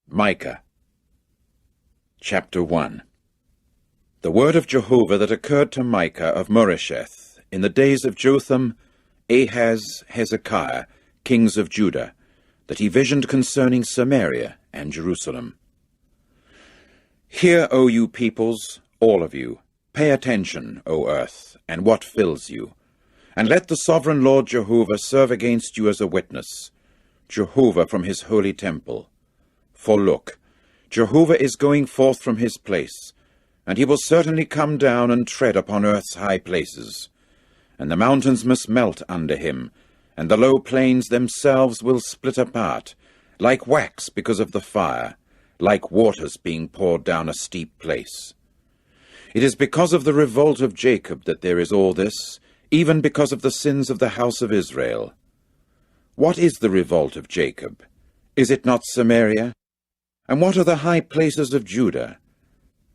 MICAH Chapter 1. The word of Jehovah that occurred to Micah of Moresheth in the days of Jotham, Ahaz, Hezekiah, kings of Judah, that he visioned concerning Samaria and Jerusalem. Hear, O you peoples, all of you, pay attention, O earth, and what fills you, and let the sovereign Lord Jehovah serve against you as a witness, Jehovah from his holy temple. For look, Jehovah is going forth from his place, and he will certainly come down and tread upon earth's high places. And the mountains must melt under him, and the low plains themselves will split apart, like wax because of the fire, like waters being poured down a steep place. It is because of the revolt of Jacob that there is all this, even because of the sins of the house of Israel. What is the revolt of Jacob? Is it not Samaria? And what are the high places of Judah?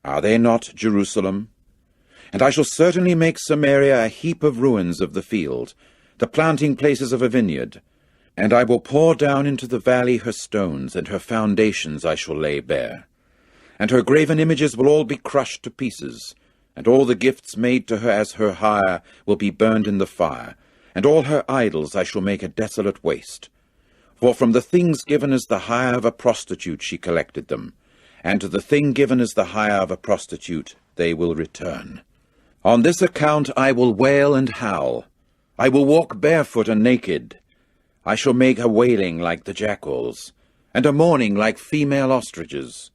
Are they not Jerusalem? And I shall certainly make Samaria a heap of ruins of the field, the planting places of a vineyard. And I will pour down into the valley her stones, and her foundations I shall lay bare. And her graven images will all be crushed to pieces, and all the gifts made to her as her hire will be burned in the fire, and all her idols I shall make a desolate waste. For from the things given as the hire of a prostitute she collected them, and to the thing given as the hire of a prostitute they will return. On this account I will wail and howl. I will walk barefoot and naked. I shall make a wailing like the jackals, and a mourning like female ostriches.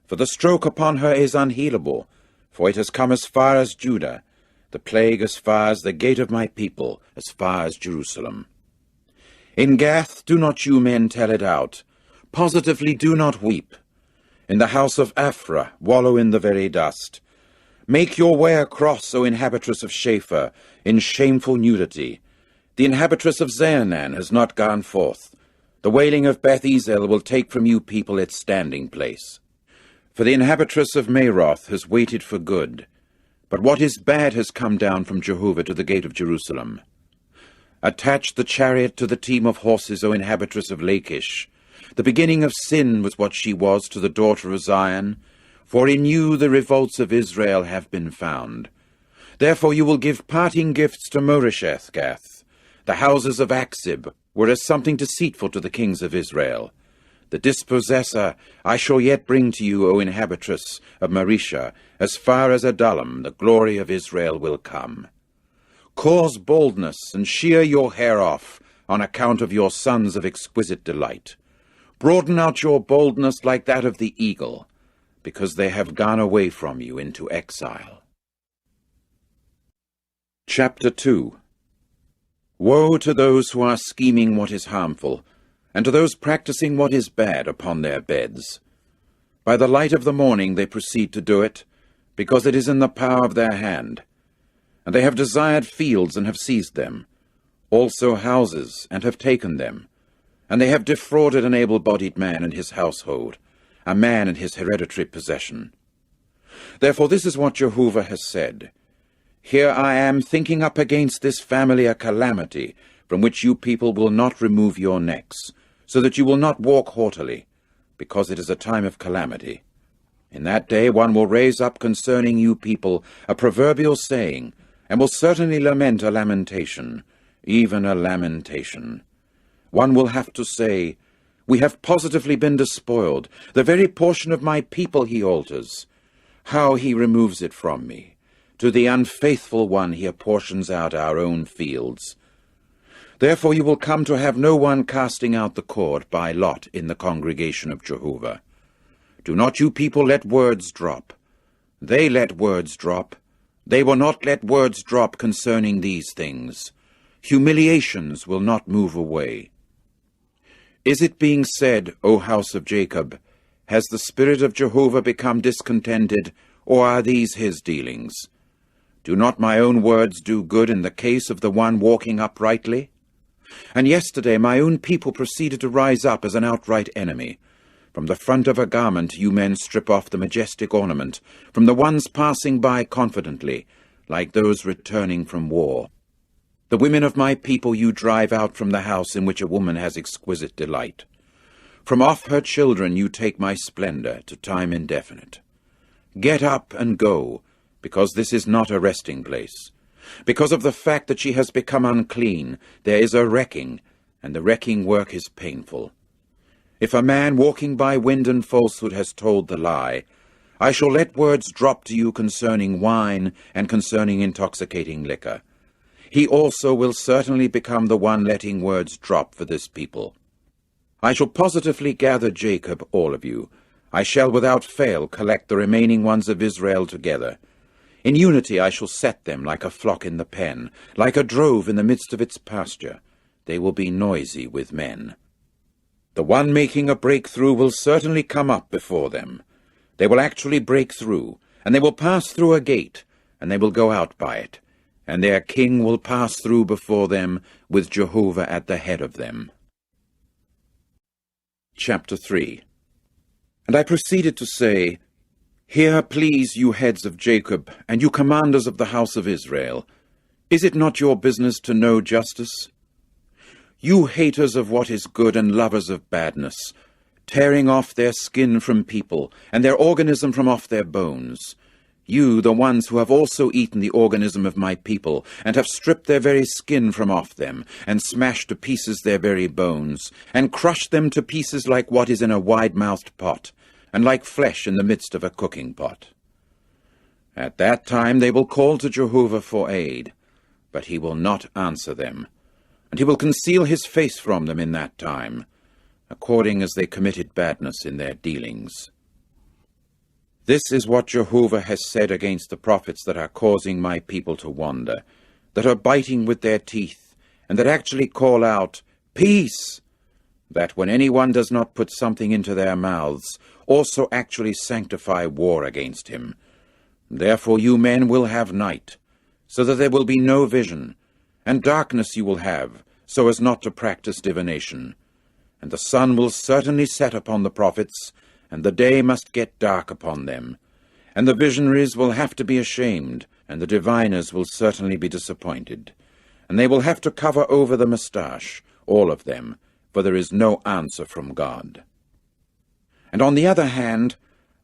For the stroke upon her is unhealable, for it has come as far as Judah, the plague as far as the gate of my people, as far as Jerusalem. In Gath do not you men tell it out, positively do not weep. In the house of Aphrah wallow in the very dust. Make your way across, O inhabitress of Shapher, in shameful nudity. The inhabitress of Zaanan has not gone forth. The wailing of Beth Ezel will take from you people its standing place. For the inhabitress of Maroth has waited for good, but what is bad has come down from Jehovah to the gate of Jerusalem. Attach the chariot to the team of horses, O inhabitress of Lachish. The beginning of sin was what she was to the daughter of Zion, for in you the revolts of Israel have been found. Therefore you will give parting gifts to Moresheth Gath. The houses of Achzib were as something deceitful to the kings of Israel. The dispossessor I shall yet bring to you, O inhabitress of Mareshah, as far as Adullam the glory of Israel will come. Cause boldness, and shear your hair off, on account of your sons of exquisite delight. Broaden out your boldness like that of the eagle, because they have gone away from you into exile. Chapter 2. Woe to those who are scheming what is harmful, and to those practicing what is bad upon their beds. By the light of the morning they proceed to do it, because it is in the power of their hand. And they have desired fields, and have seized them, also houses, and have taken them. And they have defrauded an able-bodied man and his household, a man and his hereditary possession. Therefore this is what Jehovah has said. Here I am thinking up against this family a calamity, from which you people will not remove your necks, so that you will not walk haughtily, because it is a time of calamity. In that day one will raise up concerning you people a proverbial saying, and will certainly lament a lamentation, even a lamentation. One will have to say, we have positively been despoiled. The very portion of my people he alters. How he removes it from me. To the unfaithful one he apportions out our own fields. Therefore you will come to have no one casting out the cord by lot in the congregation of Jehovah. Do not you people let words drop. They let words drop. They will not let words drop concerning these things. Humiliations will not move away. Is it being said, O house of Jacob, has the Spirit of Jehovah become discontented, or are these his dealings? Do not my own words do good in the case of the one walking uprightly? And yesterday my own people proceeded to rise up as an outright enemy. From the front of a garment you men strip off the majestic ornament, from the ones passing by confidently, like those returning from war. The women of my people you drive out from the house in which a woman has exquisite delight. From off her children you take my splendor to time indefinite. Get up and go, because this is not a resting place. Because of the fact that she has become unclean, there is a wrecking, and the wrecking work is painful. If a man walking by wind and falsehood has told the lie, I shall let words drop to you concerning wine and concerning intoxicating liquor. He also will certainly become the one letting words drop for this people. I shall positively gather Jacob, all of you. I shall without fail collect the remaining ones of Israel together. In unity I shall set them like a flock in the pen, like a drove in the midst of its pasture. They will be noisy with men. The one making a breakthrough will certainly come up before them. They will actually break through, and they will pass through a gate, and they will go out by it, and their king will pass through before them, with Jehovah at the head of them. Chapter 3. And I proceeded to say, Hear, please, you heads of Jacob, and you commanders of the house of Israel. Is it not your business to know justice? You haters of what is good and lovers of badness, tearing off their skin from people, and their organism from off their bones. You, the ones who have also eaten the organism of my people, and have stripped their very skin from off them, and smashed to pieces their very bones, and crushed them to pieces like what is in a wide-mouthed pot, and like flesh in the midst of a cooking pot. At that time they will call to Jehovah for aid, but he will not answer them, and he will conceal his face from them in that time, according as they committed badness in their dealings. This is what Jehovah has said against the prophets that are causing my people to wander, that are biting with their teeth, and that actually call out, Peace! That when anyone does not put something into their mouths, also actually sanctify war against him. Therefore you men will have night, so that there will be no vision, and darkness you will have, so as not to practice divination. And the sun will certainly set upon the prophets, and the day must get dark upon them. And the visionaries will have to be ashamed, and the diviners will certainly be disappointed. And they will have to cover over the moustache, all of them, for there is no answer from God. And on the other hand,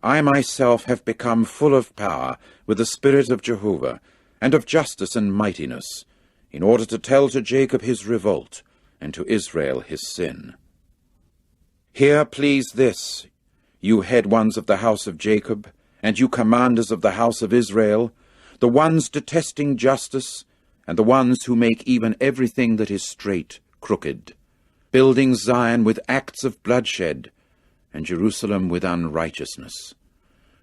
I myself have become full of power with the Spirit of Jehovah, and of justice and mightiness, in order to tell to Jacob his revolt, and to Israel his sin. Hear, please, this, you head ones of the house of Jacob, and you commanders of the house of Israel, the ones detesting justice, and the ones who make even everything that is straight crooked, building Zion with acts of bloodshed, and Jerusalem with unrighteousness.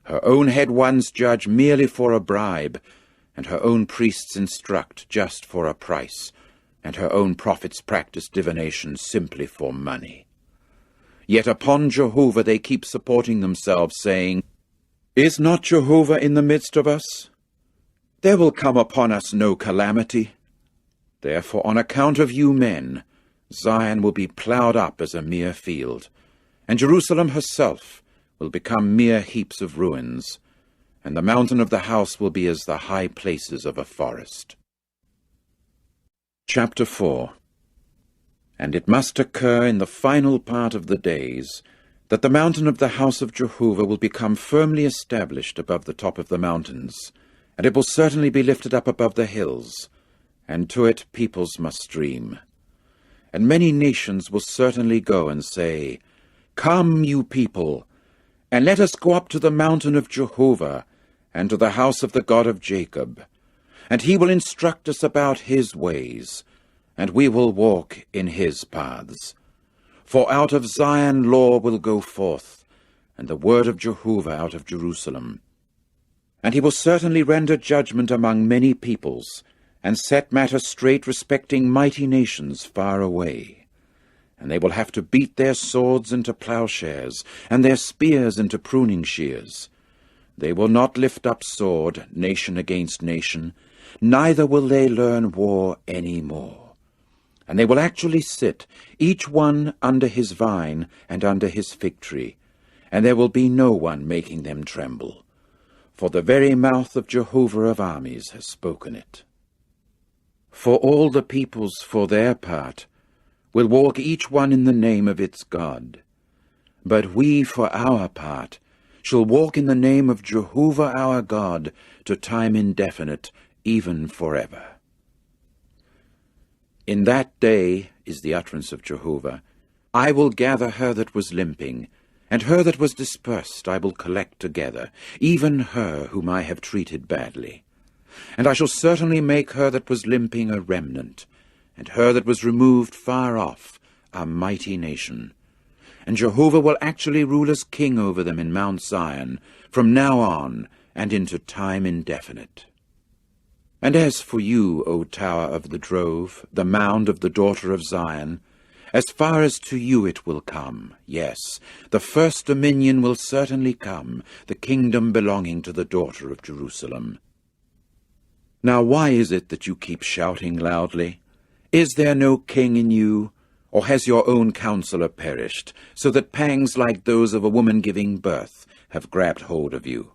Her own head ones judge merely for a bribe, and her own priests instruct just for a price, and her own prophets practice divination simply for money. Yet upon Jehovah they keep supporting themselves, saying, Is not Jehovah in the midst of us? There will come upon us no calamity. Therefore, on account of you men, Zion will be plowed up as a mere field, and Jerusalem herself will become mere heaps of ruins, and the mountain of the house will be as the high places of a forest. Chapter 4. And it must occur in the final part of the days that the mountain of the house of Jehovah will become firmly established above the top of the mountains, and it will certainly be lifted up above the hills, and to it peoples must stream. And many nations will certainly go and say, Come, you people, and let us go up to the mountain of Jehovah, and to the house of the God of Jacob, and he will instruct us about his ways, and we will walk in his paths. For out of Zion law will go forth, and the word of Jehovah out of Jerusalem. And he will certainly render judgment among many peoples, and set matters straight respecting mighty nations far away. And they will have to beat their swords into plowshares, and their spears into pruning shears. They will not lift up sword, nation against nation, neither will they learn war any more. And they will actually sit, each one under his vine and under his fig tree, and there will be no one making them tremble. For the very mouth of Jehovah of armies has spoken it. For all the peoples, for their part, will walk each one in the name of its God. But we, for our part, shall walk in the name of Jehovah our God to time indefinite, even forever. In that day, is the utterance of Jehovah, I will gather her that was limping, and her that was dispersed I will collect together, even her whom I have treated badly. And I shall certainly make her that was limping a remnant, and her that was removed far off a mighty nation. And Jehovah will actually rule as king over them in Mount Zion, from now on and into time indefinite. And as for you, O tower of the drove, the mound of the daughter of Zion, as far as to you it will come, yes, the first dominion will certainly come, the kingdom belonging to the daughter of Jerusalem. Now why is it that you keep shouting loudly? Is there no king in you? Or has your own counselor perished, so that pangs like those of a woman giving birth have grabbed hold of you?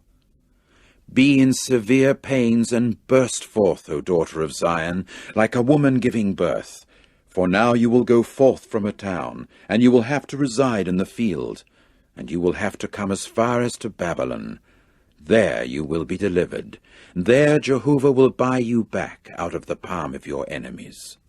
Be in severe pains and burst forth, O daughter of Zion, like a woman giving birth. For now you will go forth from a town, and you will have to reside in the field, and you will have to come as far as to Babylon. There you will be delivered. There Jehovah will buy you back out of the palm of your enemies.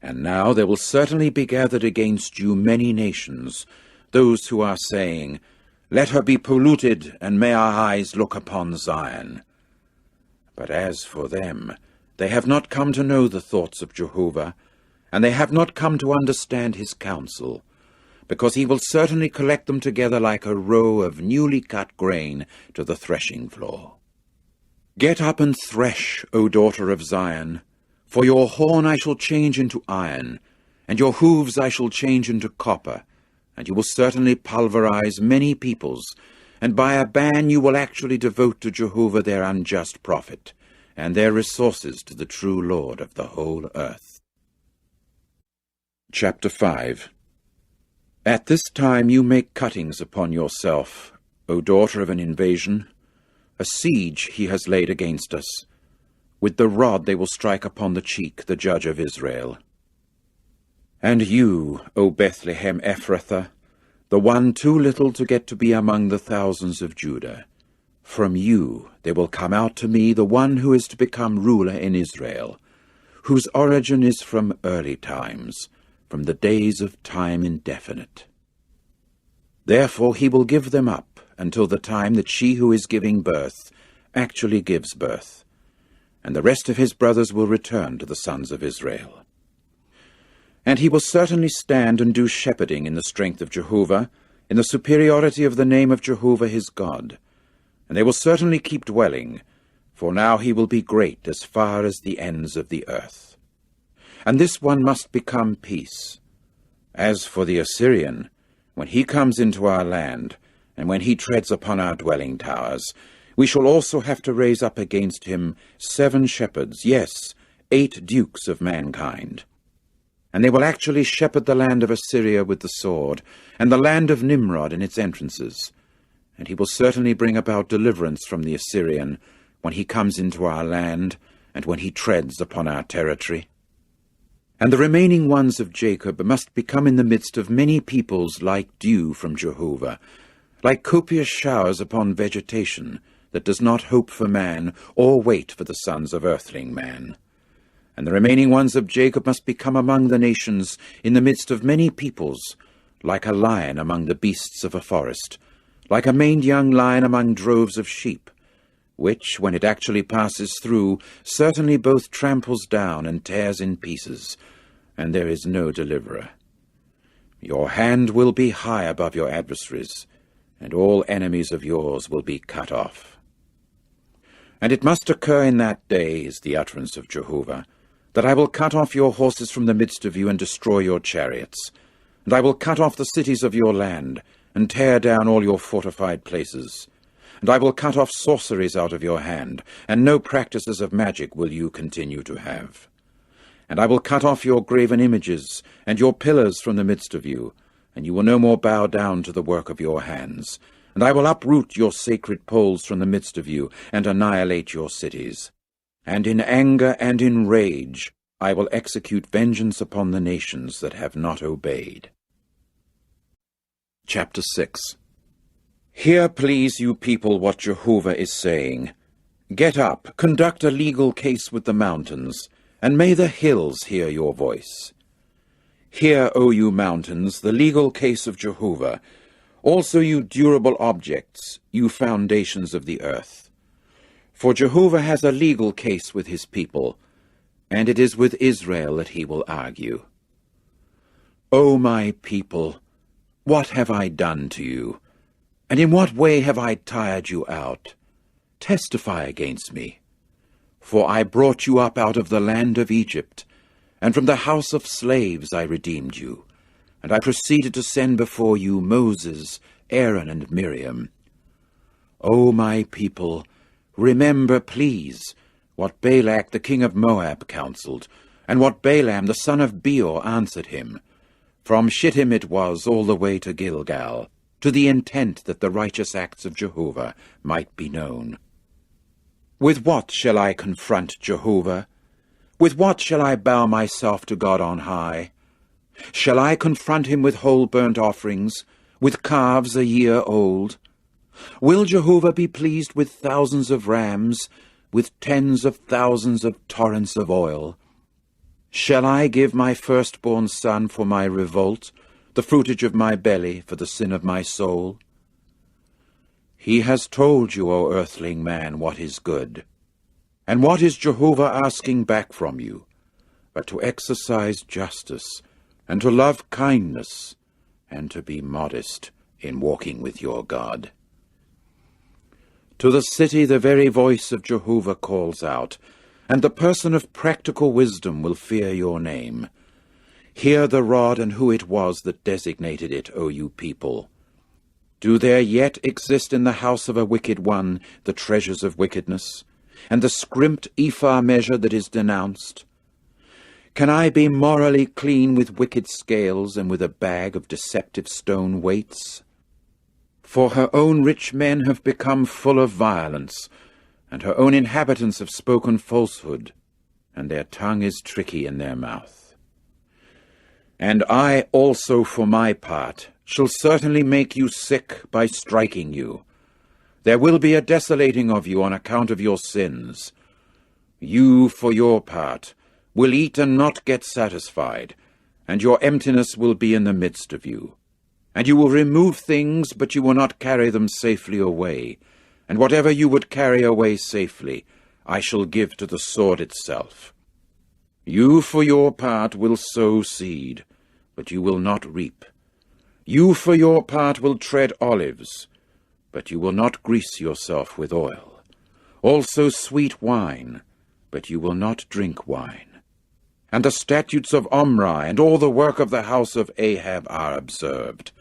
And now there will certainly be gathered against you many nations, those who are saying, Let her be polluted, and may our eyes look upon Zion. But as for them, they have not come to know the thoughts of Jehovah, and they have not come to understand his counsel, because he will certainly collect them together like a row of newly cut grain to the threshing floor. Get up and thresh, O daughter of Zion, for your horn I shall change into iron, and your hooves I shall change into copper, and you will certainly pulverize many peoples, and by a ban you will actually devote to Jehovah their unjust profit, and their resources to the true Lord of the whole earth. Chapter 5. At this time you make cuttings upon yourself, O daughter of an invasion. A siege he has laid against us. With the rod they will strike upon the cheek the judge of Israel. And you, O Bethlehem Ephrathah, the one too little to get to be among the thousands of Judah, from you there will come out to me the one who is to become ruler in Israel, whose origin is from early times, from the days of time indefinite. Therefore he will give them up until the time that she who is giving birth actually gives birth, and the rest of his brothers will return to the sons of Israel. And he will certainly stand and do shepherding in the strength of Jehovah, in the superiority of the name of Jehovah his God. And they will certainly keep dwelling, for now he will be great as far as the ends of the earth. And this one must become peace. As for the Assyrian, when he comes into our land, and when he treads upon our dwelling towers, we shall also have to raise up against him 7 shepherds, yes, 8 dukes of mankind. And they will actually shepherd the land of Assyria with the sword, and the land of Nimrod in its entrances. And he will certainly bring about deliverance from the Assyrian when he comes into our land, and when he treads upon our territory. And the remaining ones of Jacob must become in the midst of many peoples like dew from Jehovah, like copious showers upon vegetation that does not hope for man or wait for the sons of earthling man. And the remaining ones of Jacob must become among the nations in the midst of many peoples, like a lion among the beasts of a forest, like a maned young lion among droves of sheep, which, when it actually passes through, certainly both tramples down and tears in pieces, and there is no deliverer. Your hand will be high above your adversaries, and all enemies of yours will be cut off. And it must occur in that day, is the utterance of Jehovah, that I will cut off your horses from the midst of you and destroy your chariots. And I will cut off the cities of your land, and tear down all your fortified places. And I will cut off sorceries out of your hand, and no practices of magic will you continue to have. And I will cut off your graven images, and your pillars from the midst of you, and you will no more bow down to the work of your hands. And I will uproot your sacred poles from the midst of you, and annihilate your cities. And in anger and in rage I will execute vengeance upon the nations that have not obeyed. Chapter 6. Hear, please, you people, what Jehovah is saying. Get up, conduct a legal case with the mountains, and may the hills hear your voice. Hear, O you mountains, the legal case of Jehovah, also you durable objects, you foundations of the earth. For Jehovah has a legal case with his people, and it is with Israel that he will argue. O my people, what have I done to you? And in what way have I tired you out? Testify against me. For I brought you up out of the land of Egypt, and from the house of slaves I redeemed you. And I proceeded to send before you Moses, Aaron, and Miriam. O my people, remember, please, what Balak the king of Moab counseled, and what Balaam the son of Beor answered him. From Shittim it was all the way to Gilgal, to the intent that the righteous acts of Jehovah might be known. With what shall I confront Jehovah? With what shall I bow myself to God on high? Shall I confront him with whole burnt offerings, with calves a year old? Will Jehovah be pleased with thousands of rams, with tens of thousands of torrents of oil? Shall I give my firstborn son for my revolt, the fruitage of my belly for the sin of my soul? He has told you, O earthling man, what is good. And what is Jehovah asking back from you, but to exercise justice, and to love kindness, and to be modest in walking with your God? To the city the very voice of Jehovah calls out, and the person of practical wisdom will fear your name. Hear the rod and who it was that designated it, O you people. Do there yet exist in the house of a wicked one the treasures of wickedness, and the scrimped ephah measure that is denounced? Can I be morally clean with wicked scales and with a bag of deceptive stone weights? For her own rich men have become full of violence, and her own inhabitants have spoken falsehood, and their tongue is tricky in their mouth. And I also, for my part, shall certainly make you sick by striking you. There will be a desolating of you on account of your sins. You, for your part, will eat and not get satisfied, and your emptiness will be in the midst of you. And you will remove things, but you will not carry them safely away. And whatever you would carry away safely, I shall give to the sword itself. You, for your part, will sow seed, but you will not reap. You, for your part, will tread olives, but you will not grease yourself with oil. Also sweet wine, but you will not drink wine. And the statutes of Omri and all the work of the house of Ahab are observed.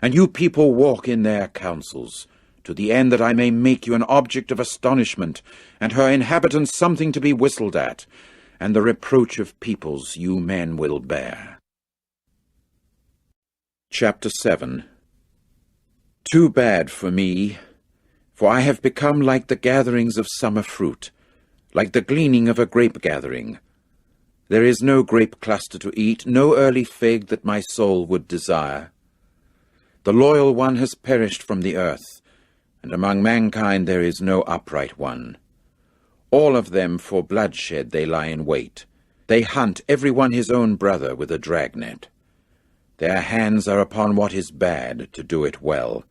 And you people walk in their counsels, to the end that I may make you an object of astonishment, and her inhabitants something to be whistled at, and the reproach of peoples you men will bear. Chapter 7. Too bad for me, for I have become like the gatherings of summer fruit, like the gleaning of a grape gathering. There is no grape cluster to eat, no early fig that my soul would desire. The loyal one has perished from the earth, and among mankind there is no upright one. All of them for bloodshed they lie in wait. They hunt every one his own brother with a dragnet. Their hands are upon what is bad to do it well.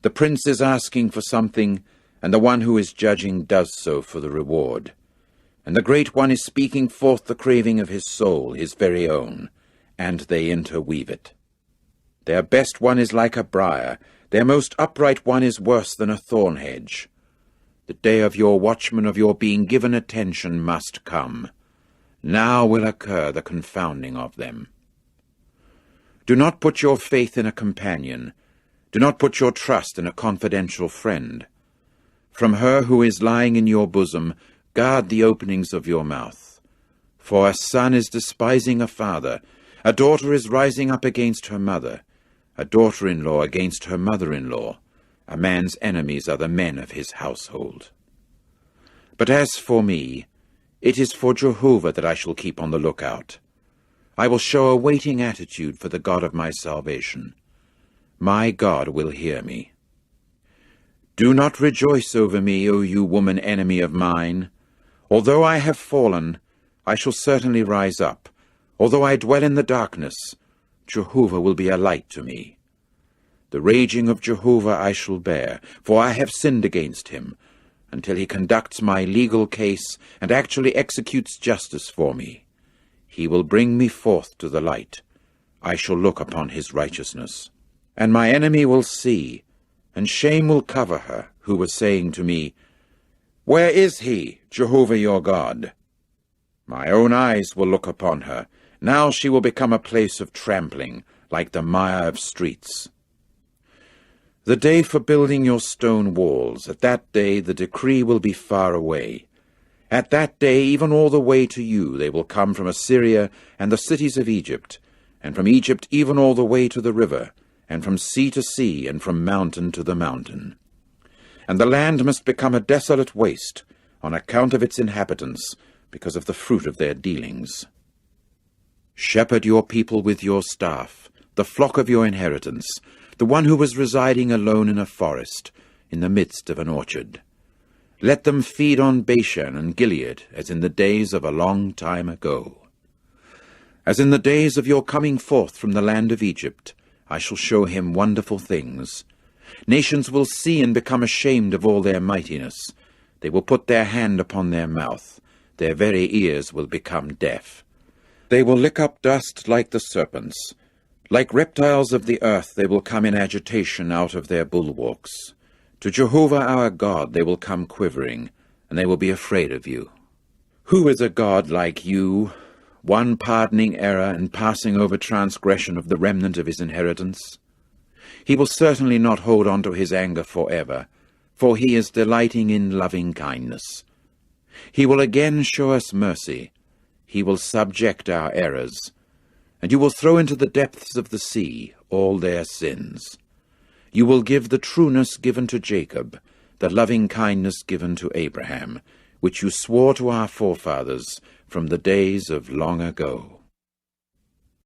The prince is asking for something, and the one who is judging does so for the reward. And the great one is speaking forth the craving of his soul, his very own, and they interweave it. Their best one is like a briar, their most upright one is worse than a thorn hedge. The day of your watchman, of your being given attention, must come. Now will occur the confounding of them. Do not put your faith in a companion. Do not put your trust in a confidential friend. From her who is lying in your bosom, guard the openings of your mouth. For a son is despising a father, a daughter is rising up against her mother, a daughter-in-law against her mother-in-law. A man's enemies are the men of his household. But as for me, it is for Jehovah that I shall keep on the lookout. I will show a waiting attitude for the God of my salvation. My God will hear me. Do not rejoice over me, O you woman enemy of mine. Although I have fallen, I shall certainly rise up. Although I dwell in the darkness, Jehovah will be a light to me. The raging of Jehovah I shall bear, for I have sinned against him, until he conducts my legal case and actually executes justice for me. He will bring me forth to the light. I shall look upon his righteousness. And my enemy will see, and shame will cover her, who was saying to me, Where is he, Jehovah your God? My own eyes will look upon her. Now she will become a place of trampling, like the mire of streets. The day for building your stone walls, at that day the decree will be far away. At that day, even all the way to you, they will come from Assyria and the cities of Egypt, and from Egypt even all the way to the river, and from sea to sea, and from mountain to the mountain. And the land must become a desolate waste, on account of its inhabitants, because of the fruit of their dealings. Shepherd your people with your staff, the flock of your inheritance, the one who was residing alone in a forest, in the midst of an orchard. Let them feed on Bashan and Gilead, as in the days of a long time ago. As in the days of your coming forth from the land of Egypt, I shall show him wonderful things. Nations will see and become ashamed of all their mightiness. They will put their hand upon their mouth. Their very ears will become deaf. They will lick up dust like the serpents. Like reptiles of the earth they will come in agitation out of their bulwarks. To Jehovah our God they will come quivering, and they will be afraid of you. Who is a God like you, one pardoning error and passing over transgression of the remnant of his inheritance? He will certainly not hold on to his anger forever, for he is delighting in loving kindness. He will again show us mercy. He will subject our errors, and you will throw into the depths of the sea all their sins. You will give the trueness given to Jacob, the loving kindness given to Abraham, which you swore to our forefathers from the days of long ago.